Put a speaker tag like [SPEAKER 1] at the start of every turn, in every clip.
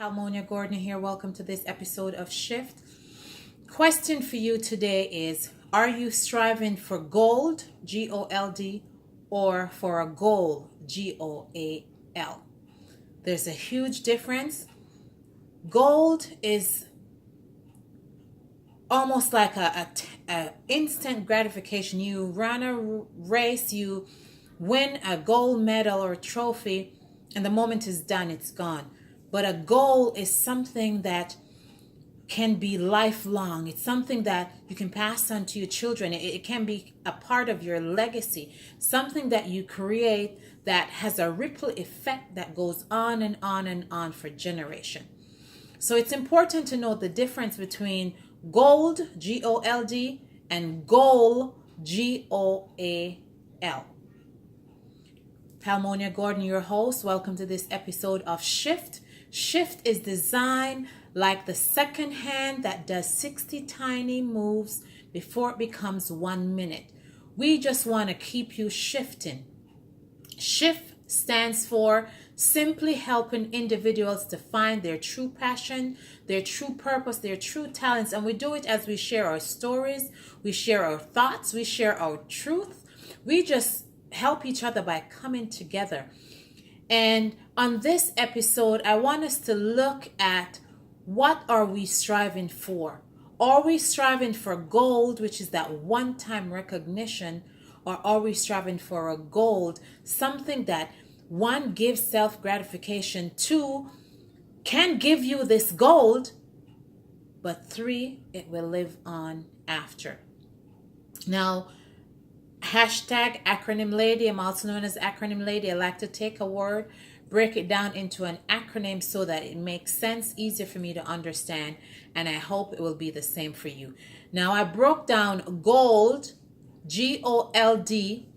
[SPEAKER 1] Palmonia Gordon here. Welcome to this episode of Shift. Question for you today is, are you striving for gold, G-O-L-D, or for a goal, G-O-A-L? There's a huge difference. Gold is almost like a instant gratification. You run a race, you win a gold medal or trophy, and the moment is done, it's gone. But a goal is something that can be lifelong. It's something that you can pass on to your children. It can be a part of your legacy, something that you create that has a ripple effect that goes on and on and on for generation. So it's important to know the difference between gold, G-O-L-D, and goal, G-O-A-L. Palmonia Gordon, your host. Welcome to this episode of Shift. Shift is designed like the second hand that does 60 tiny moves before it becomes 1 minute. We just want to keep you shifting. Shift stands for simply helping individuals to find their true passion, their true purpose, their true talents. And we do it as we share our stories, we share our thoughts, we share our truth. We just help each other by coming together. And on this episode, I want us to look at what are we striving for? Are we striving for gold, which is that one-time recognition, or are we striving for a gold, something that one gives self-gratification, two can give you this gold, but three, it will live on after. Now, hashtag acronym lady. I'm also known as acronym lady. I like to take a word, break it down into an acronym so that it makes sense, easier for me to understand, and I hope it will be the same for you. Now, I broke down gold, G-O-L-D,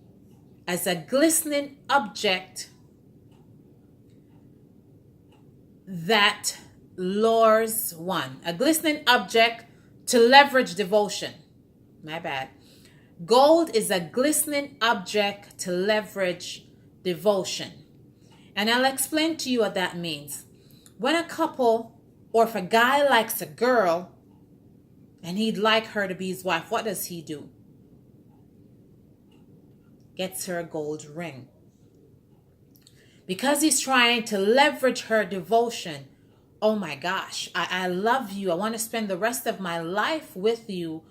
[SPEAKER 1] as a glistening object that lures one. A glistening object to leverage devotion. My bad. Gold is a glistening object to leverage devotion. And I'll explain to you what that means. When a couple, or if a guy likes a girl and he'd like her to be his wife, what does he do? Gets her a gold ring. Because he's trying to leverage her devotion. Oh my gosh, I love you. I want to spend the rest of my life with you.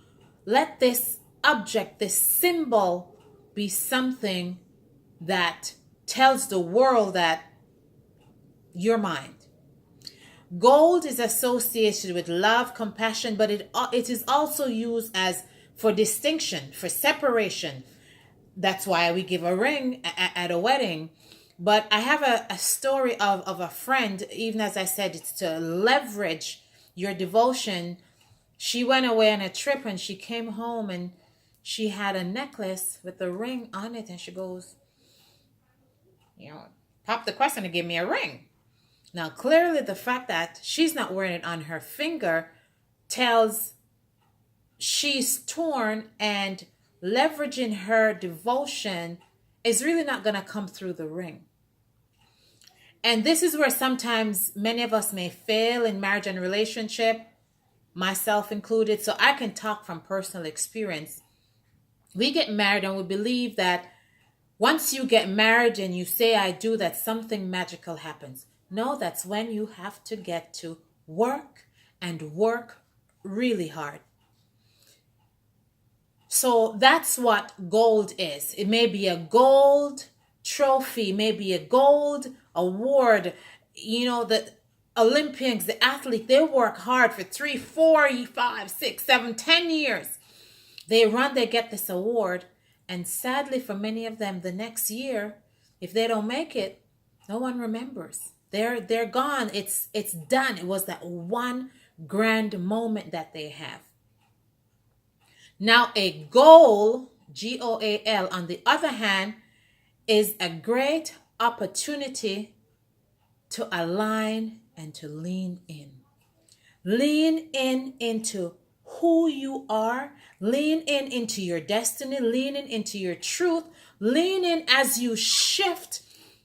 [SPEAKER 1] Let this object, this symbol, be something that tells the world that you're mine. Gold is associated with love, compassion, but it is also used as for distinction, for separation. That's why we give a ring at a wedding. But I have a story of a friend, even as I said, it's to leverage your devotion. She went away on a trip and she came home and she had a necklace with a ring on it, and she goes, pop the question and give me a ring. Now, clearly the fact that she's not wearing it on her finger tells she's torn, and leveraging her devotion is really not going to come through the ring. And this is where sometimes many of us may fail in marriage and relationship, myself included. So I can talk from personal experience. We get married and we believe that once you get married and you say I do, that something magical happens. No, that's when you have to get to work and work really hard. So that's what gold is. It may be a gold trophy, maybe a gold award. The Olympians, the athlete, they work hard for 3, 4, 5, 6, 7, 10 years. They run, they get this award, and sadly for many of them, the next year, if they don't make it, no one remembers. They're gone. It's done. It was that one grand moment that they have. Now, a goal, G-O-A-L, on the other hand, is a great opportunity to align and to lean in. Lean in into who you are, lean in into your destiny, lean in into your truth, lean in as you shift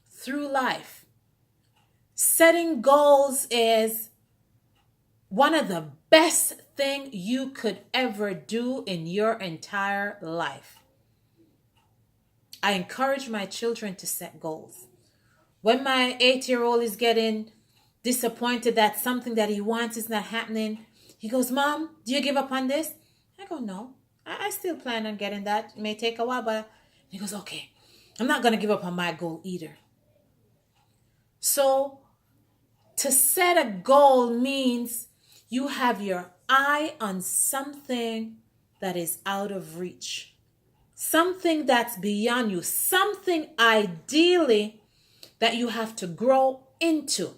[SPEAKER 1] through life. Setting goals is one of the best thing you could ever do in your entire life. I encourage my children to set goals. When my 8-year-old is getting disappointed that something that he wants is not happening, he goes, Mom, do you give up on this? I go, no. I still plan on getting that. It may take a while, but he goes, okay, I'm not going to give up on my goal either. So to set a goal means you have your eye on something that is out of reach, something that's beyond you, something ideally that you have to grow into.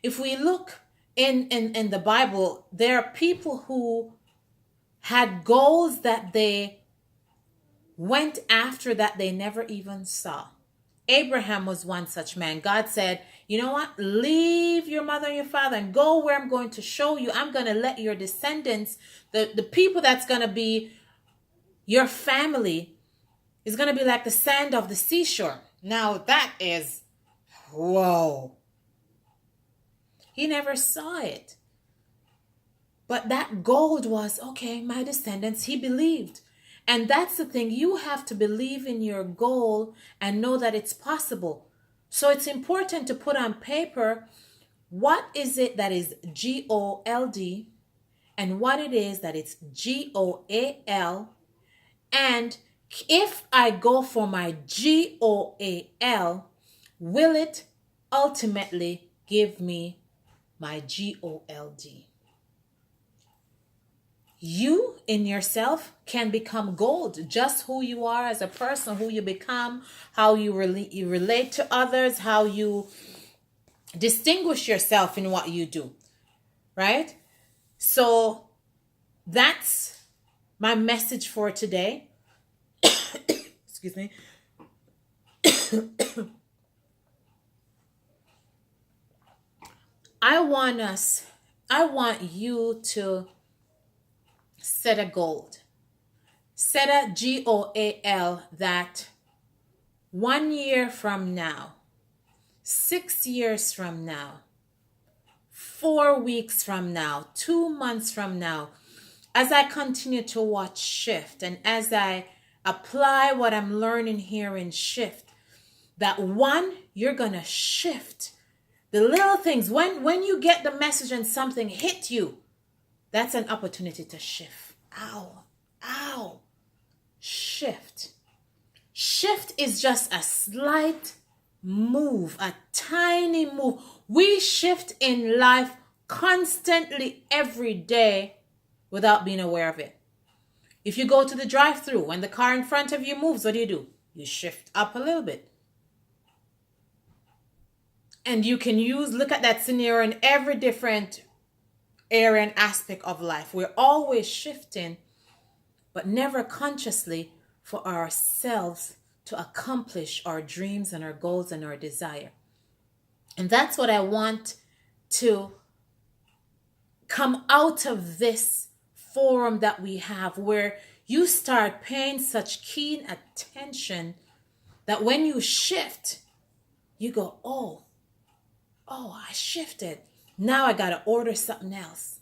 [SPEAKER 1] If we look in the Bible, there are people who had goals that they went after that they never even saw. Abraham was one such man. God said, you know what? Leave your mother and your father and go where I'm going to show you. I'm going to let your descendants, the people that's going to be your family, is going to be like the sand of the seashore. Now that is, whoa. He never saw it. But that goal was, okay, my descendants, he believed. And that's the thing. You have to believe in your goal and know that it's possible. So it's important to put on paper what is it that is GOLD and what it is that it's GOAL. And if I go for my GOAL, will it ultimately give me my GOLD? You in yourself can become gold. Just who you are as a person, who you become, how you relate to others, how you distinguish yourself in what you do, right? So that's my message for today. Excuse me. I want you to set a goal. Set a GOAL that 1 year from now, 6 years from now, 4 weeks from now, 2 months from now, as I continue to watch Shift and as I apply what I'm learning here in Shift, that one, you're going to shift. The little things, when you get the message and something hit you, that's an opportunity to shift. Ow, ow. Shift. Shift is just a slight move, a tiny move. We shift in life constantly every day without being aware of it. If you go to the drive-thru, when the car in front of you moves, what do? You shift up a little bit. And you can look at that scenario in every different area and aspect of life. We're always shifting, but never consciously for ourselves to accomplish our dreams and our goals and our desire. And that's what I want to come out of this forum that we have, where you start paying such keen attention that when you shift, you go, oh, I shifted. Now I got to order something else.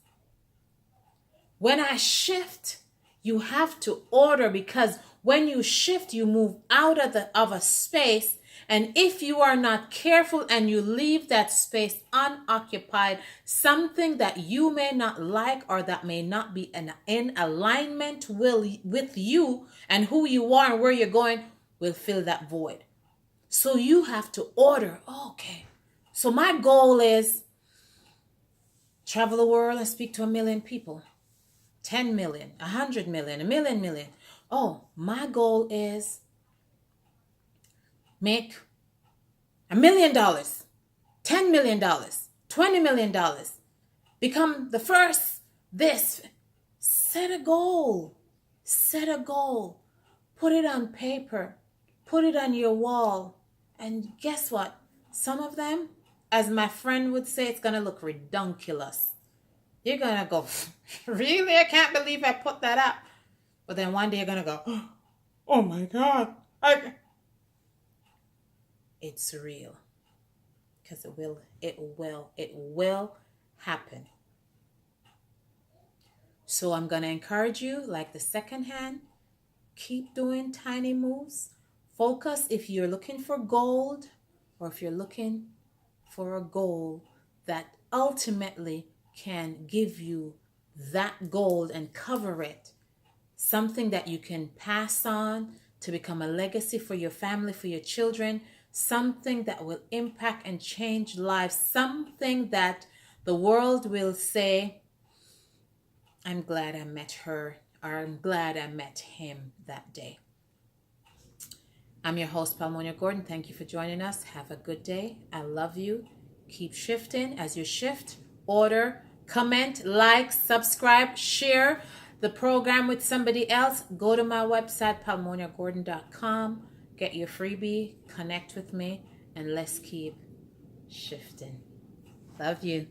[SPEAKER 1] When I shift, you have to order, because when you shift, you move out of a space. And if you are not careful and you leave that space unoccupied, something that you may not like or that may not be in alignment with you and who you are and where you're going will fill that void. So you have to order. Oh, okay. So my goal is travel the world and speak to 1 million people. 10 million, 100 million, 1 million. Oh, my goal is make $1 million, $10 million, $20 million. Become the first this. Set a goal. Set a goal. Put it on paper. Put it on your wall. And guess what? Some of them, as my friend would say, it's going to look redunculous. You're going to go, really? I can't believe I put that up. But then one day you're going to go, oh my God. It's real. because it will happen. So I'm going to encourage you, like the second hand, keep doing tiny moves. Focus if you're looking for gold, or if you're looking for a goal that ultimately can give you that gold and cover it. Something that you can pass on to become a legacy for your family, for your children. Something that will impact and change lives. Something that the world will say, I'm glad I met her, or I'm glad I met him that day. I'm your host, Palmonia Gordon. Thank you for joining us. Have a good day. I love you. Keep shifting. As you shift, order, comment, like, subscribe, share the program with somebody else. Go to my website, palmoniagordon.com. Get your freebie, connect with me, and let's keep shifting. Love you.